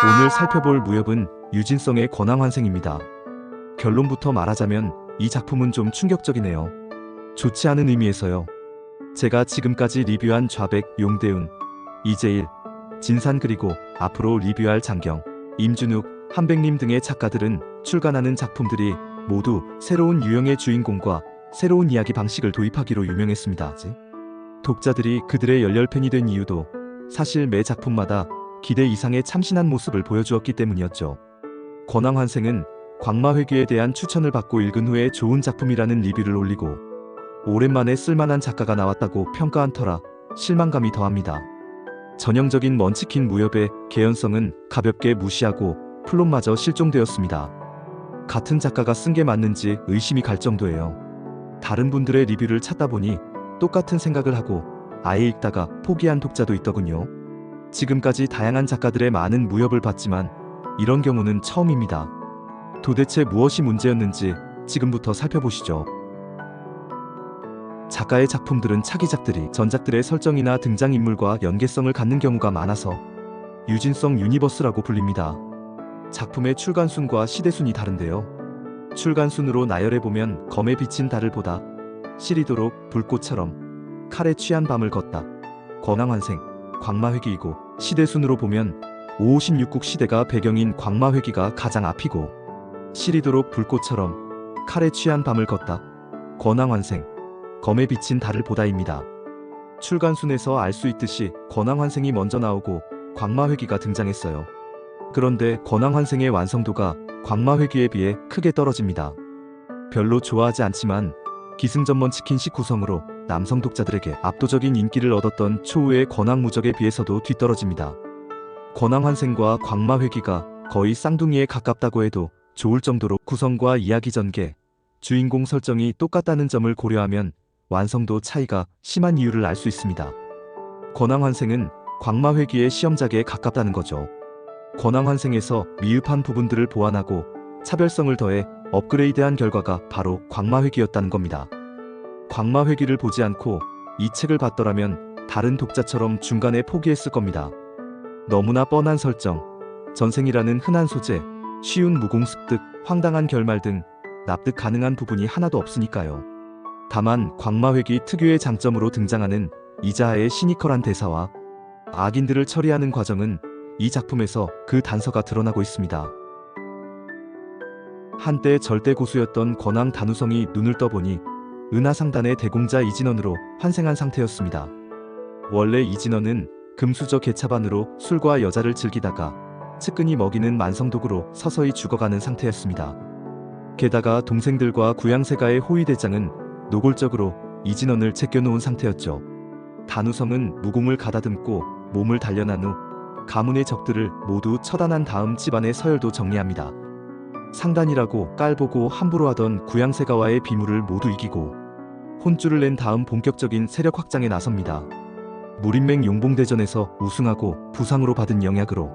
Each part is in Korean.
오늘 살펴볼 무협은 유진성의 권황환생입니다. 결론부터 말하자면 이 작품은 좀 충격적이네요. 좋지 않은 의미에서요. 제가 지금까지 리뷰한 좌백, 용대훈, 이재일, 진산 그리고 앞으로 리뷰할 장경, 임준욱, 한백림 등의 작가들은 출간하는 작품들이 모두 새로운 유형의 주인공과 새로운 이야기 방식을 도입하기로 유명했습니다. 독자들이 그들의 열렬팬이 된 이유도 사실 매 작품마다 기대 이상의 참신한 모습을 보여주었기 때문이었죠. 권황환생은 광마회귀에 대한 추천을 받고 읽은 후에 좋은 작품이라는 리뷰를 올리고 오랜만에 쓸만한 작가가 나왔다고 평가한 터라 실망감이 더합니다. 전형적인 먼치킨 무협의 개연성은 가볍게 무시하고 플롯마저 실종되었습니다. 같은 작가가 쓴 게 맞는지 의심이 갈 정도예요. 다른 분들의 리뷰를 찾다 보니 똑같은 생각을 하고 아예 읽다가 포기한 독자도 있더군요. 지금까지 다양한 작가들의 많은 무협을 봤지만 이런 경우는 처음입니다. 도대체 무엇이 문제였는지 지금부터 살펴보시죠. 작가의 작품들은 차기작들이 전작들의 설정이나 등장인물과 연계성을 갖는 경우가 많아서 유진성 유니버스라고 불립니다. 작품의 출간순과 시대순이 다른데요. 출간순으로 나열해보면 검에 비친 달을 보다, 시리도록 불꽃처럼, 칼에 취한 밤을 걷다, 권황환생, 광마회귀이고 시대순으로 보면 556국 시대가 배경인 광마회귀가 가장 앞이고 시리도록 불꽃처럼, 칼에 취한 밤을 걷다, 권황환생, 검에 비친 달을 보다입니다. 출간순에서 알 수 있듯이 권황환생이 먼저 나오고 광마회귀가 등장했어요. 그런데 권황환생의 완성도가 광마회귀에 비해 크게 떨어집니다. 별로 좋아하지 않지만 기승전번치킨식 구성으로 남성 독자들에게 압도적인 인기를 얻었던 초우의 권황무적에 비해서도 뒤떨어집니다. 권황환생과 광마회귀가 거의 쌍둥이에 가깝다고 해도 좋을 정도로 구성과 이야기 전개, 주인공 설정이 똑같다는 점을 고려하면 완성도 차이가 심한 이유를 알 수 있습니다. 권황환생은 광마회귀의 시험작에 가깝다는 거죠. 권황환생에서 미흡한 부분들을 보완하고 차별성을 더해 업그레이드한 결과가 바로 광마회귀였다는 겁니다. 광마회귀를 보지 않고 이 책을 봤더라면 다른 독자처럼 중간에 포기했을 겁니다. 너무나 뻔한 설정, 전생이라는 흔한 소재, 쉬운 무공습득, 황당한 결말 등 납득 가능한 부분이 하나도 없으니까요. 다만 광마회귀 특유의 장점으로 등장하는 이자하의 시니컬한 대사와 악인들을 처리하는 과정은 이 작품에서 그 단서가 드러나고 있습니다. 한때 절대 고수였던 권황 단우성이 눈을 떠보니 은하상단의 대공자 이진원으로 환생한 상태였습니다. 원래 이진원은 금수저 개차반으로 술과 여자를 즐기다가 측근이 먹이는 만성독으로 서서히 죽어가는 상태였습니다. 게다가 동생들과 구양세가의 호위대장은 노골적으로 이진원을 제껴놓은 상태였죠. 단우성은 무공을 가다듬고 몸을 단련한 후 가문의 적들을 모두 처단한 다음 집안의 서열도 정리합니다. 상단이라고 깔보고 함부로 하던 구양세가와의 비무를 모두 이기고 혼쭐을 낸 다음 본격적인 세력 확장에 나섭니다. 무림맹 용봉대전에서 우승하고 부상으로 받은 영약으로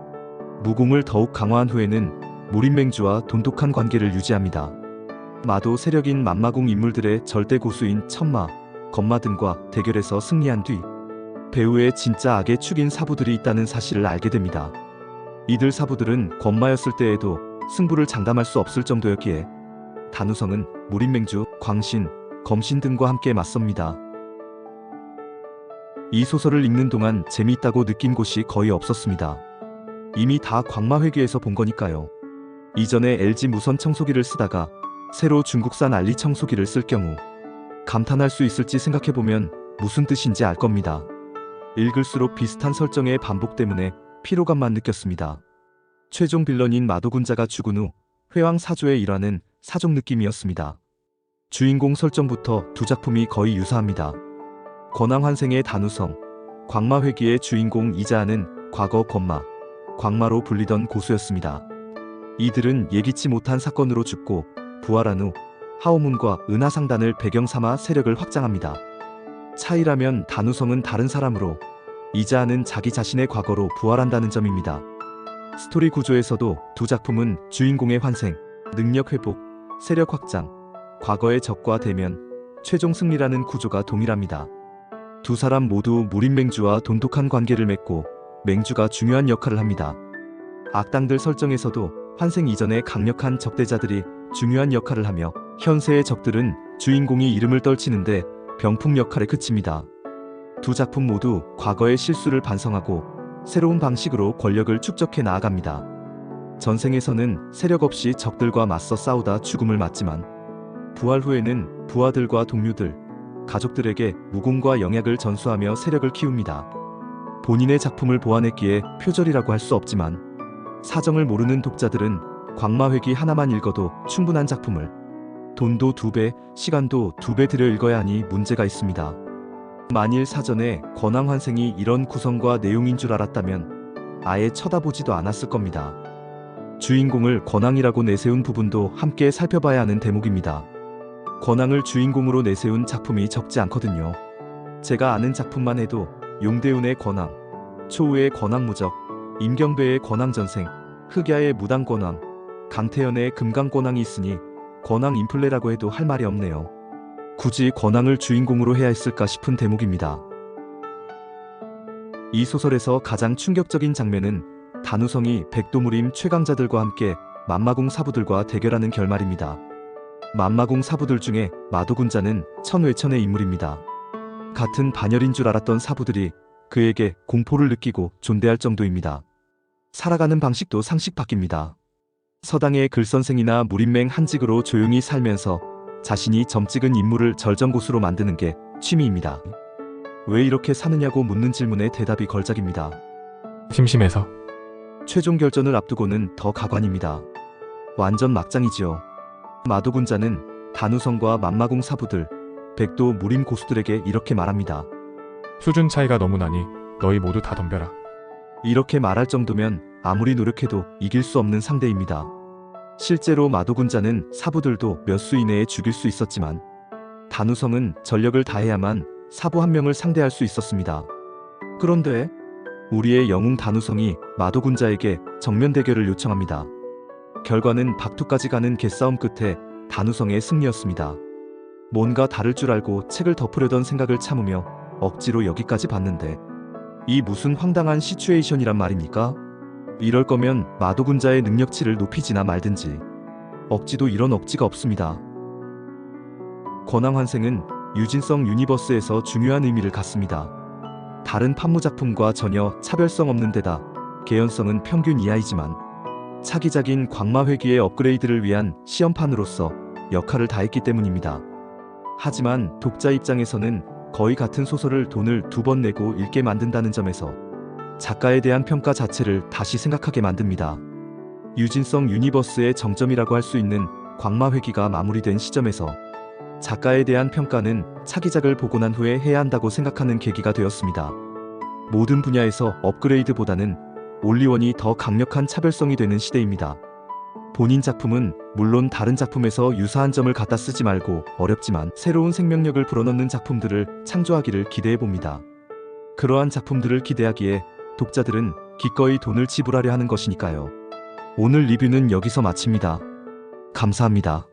무공을 더욱 강화한 후에는 무림맹주와 돈독한 관계를 유지합니다. 마도 세력인 만마궁 인물들의 절대 고수인 천마, 건마 등과 대결에서 승리한 뒤 배후에 진짜 악의 축인 사부들이 있다는 사실을 알게 됩니다. 이들 사부들은 건마였을 때에도 승부를 장담할 수 없을 정도였기에 단우성은 무림맹주, 광신, 검신 등과 함께 맞섭니다. 이 소설을 읽는 동안 재미있다고 느낀 곳이 거의 없었습니다. 이미 다 광마회귀에서 본 거니까요. 이전에 LG 무선 청소기를 쓰다가 새로 중국산 알리 청소기를 쓸 경우 감탄할 수 있을지 생각해보면 무슨 뜻인지 알 겁니다. 읽을수록 비슷한 설정의 반복 때문에 피로감만 느꼈습니다. 최종 빌런인 마도군자가 죽은 후 회왕 사조의 일화는 사족 느낌이었습니다. 주인공 설정부터 두 작품이 거의 유사합니다. 권황환생의 단우성, 광마회귀의 주인공 이자하는 과거 건마, 광마로 불리던 고수였습니다. 이들은 예기치 못한 사건으로 죽고 부활한 후 하오문과 은하상단을 배경 삼아 세력을 확장합니다. 차이라면 단우성은 다른 사람으로, 이자하는 자기 자신의 과거로 부활한다는 점입니다. 스토리 구조에서도 두 작품은 주인공의 환생, 능력 회복, 세력 확장, 과거의 적과 대면, 최종 승리라는 구조가 동일합니다. 두 사람 모두 무림맹주와 돈독한 관계를 맺고 맹주가 중요한 역할을 합니다. 악당들 설정에서도 환생 이전의 강력한 적대자들이 중요한 역할을 하며 현세의 적들은 주인공이 이름을 떨치는데 병풍 역할에 그칩니다. 두 작품 모두 과거의 실수를 반성하고 새로운 방식으로 권력을 축적해 나아갑니다. 전생에서는 세력 없이 적들과 맞서 싸우다 죽음을 맞지만 부활 후에는 부하들과 동료들, 가족들에게 무공과 영약을 전수하며 세력을 키웁니다. 본인의 작품을 보완했기에 표절이라고 할 수 없지만 사정을 모르는 독자들은 광마회기 하나만 읽어도 충분한 작품을 돈도 2배, 시간도 2배 들여 읽어야 하니 문제가 있습니다. 만일 사전에 권황환생이 이런 구성과 내용인 줄 알았다면 아예 쳐다보지도 않았을 겁니다. 주인공을 권황이라고 내세운 부분도 함께 살펴봐야 하는 대목입니다. 권황을 주인공으로 내세운 작품이 적지 않거든요. 제가 아는 작품만 해도 용대운의 권황, 초우의 권황무적, 임경배의 권황전생, 흑야의 무당권황, 강태현의 금강권황이 있으니 권황 인플레라고 해도 할 말이 없네요. 굳이 권황을 주인공으로 해야 했을까 싶은 대목입니다. 이 소설에서 가장 충격적인 장면은 단우성이 백도무림 최강자들과 함께 만마궁 사부들과 대결하는 결말입니다. 만마궁 사부들 중에 마도군자는 천외천의 인물입니다. 같은 반열인 줄 알았던 사부들이 그에게 공포를 느끼고 존대할 정도입니다. 살아가는 방식도 상식 바뀝니다. 서당의 글선생이나 무림맹 한직으로 조용히 살면서 자신이 점찍은 인물을 절정고수로 만드는 게 취미입니다. 왜 이렇게 사느냐고 묻는 질문에 대답이 걸작입니다. 심심해서. 최종 결전을 앞두고는 더 가관입니다. 완전 막장이지요. 마도군자는 단우성과 만마궁 사부들, 백도 무림 고수들에게 이렇게 말합니다. 수준 차이가 너무 나니 너희 모두 다 덤벼라. 이렇게 말할 정도면 아무리 노력해도 이길 수 없는 상대입니다. 실제로 마도군자는 사부들도 몇 수 이내에 죽일 수 있었지만 단우성은 전력을 다해야만 사부 한 명을 상대할 수 있었습니다. 그런데 우리의 영웅 단우성이 마도군자에게 정면 대결을 요청합니다. 결과는 박투까지 가는 개싸움 끝에 단우성의 승리였습니다. 뭔가 다를 줄 알고 책을 덮으려던 생각을 참으며 억지로 여기까지 봤는데 이 무슨 황당한 시츄에이션이란 말입니까? 이럴 거면 마도군자의 능력치를 높이지나 말든지. 억지도 이런 억지가 없습니다. 권황환생은 유진성 유니버스에서 중요한 의미를 갖습니다. 다른 판무 작품과 전혀 차별성 없는 데다 개연성은 평균 이하이지만 차기작인 광마회기의 업그레이드를 위한 시험판으로서 역할을 다했기 때문입니다. 하지만 독자 입장에서는 거의 같은 소설을 돈을 2번 내고 읽게 만든다는 점에서 작가에 대한 평가 자체를 다시 생각하게 만듭니다. 유진성 유니버스의 정점이라고 할 수 있는 광마회기가 마무리된 시점에서 작가에 대한 평가는 차기작을 보고 난 후에 해야 한다고 생각하는 계기가 되었습니다. 모든 분야에서 업그레이드보다는 올리원이 더 강력한 차별성이 되는 시대입니다. 본인 작품은 물론 다른 작품에서 유사한 점을 갖다 쓰지 말고 어렵지만 새로운 생명력을 불어넣는 작품들을 창조하기를 기대해봅니다. 그러한 작품들을 기대하기에 독자들은 기꺼이 돈을 지불하려 하는 것이니까요. 오늘 리뷰는 여기서 마칩니다. 감사합니다.